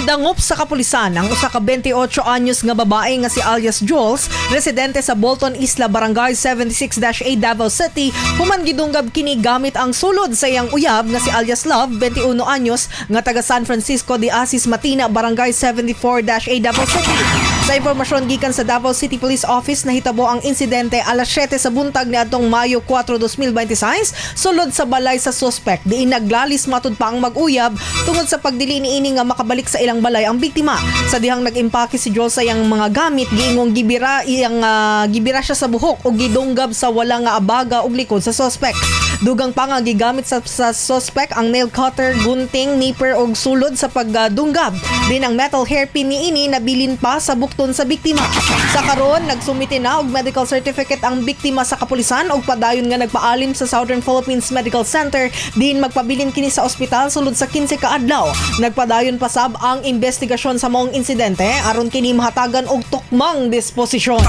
Dangop sa kapulisan ang usa ka 28 anyos nga babae nga si alias Jules, residente sa Bolton Isla, Barangay 76-A, Davao City, human gidunggab kini gamit ang sulod sa iyang uyab nga si alias Love, 21 anyos, nga taga San Francisco de Asis, Matina, Barangay 74-A, Davao City. Sa impormasyon gikan sa Davao City Police Office, nahitabo ang insidente alas 7 sa buntag niadtong Mayo 4, 2026, sulod sa balay sa suspect. Diin naglalis matud pa ang mag-uyab tungod sa pagdili niini nga makabalik sa ilang balay ang biktima. Sa dihang nag-impake si Jules sa iyang mga gamit, giingong gibira siya sa buhok o gidunggab sa wala nga abaga ug likod sa suspect. Dugang pa nga gigamit sa suspect ang nail cutter, gunting, nipper ug sulod sa pagdunggab. Din ang metal hairpin niini nabilin pa sa bukton sa biktima. Sa karon, nagsumite na og medical certificate ang biktima sa kapulisan ug padayon nga nagpaalim sa Southern Philippines Medical Center din magpabilin kini sa ospital sulod sa 15 ka adlaw. Nagpadayon pasab ang investigasyon sa maong insidente aron kini mahatagan og tukmang disposisyon.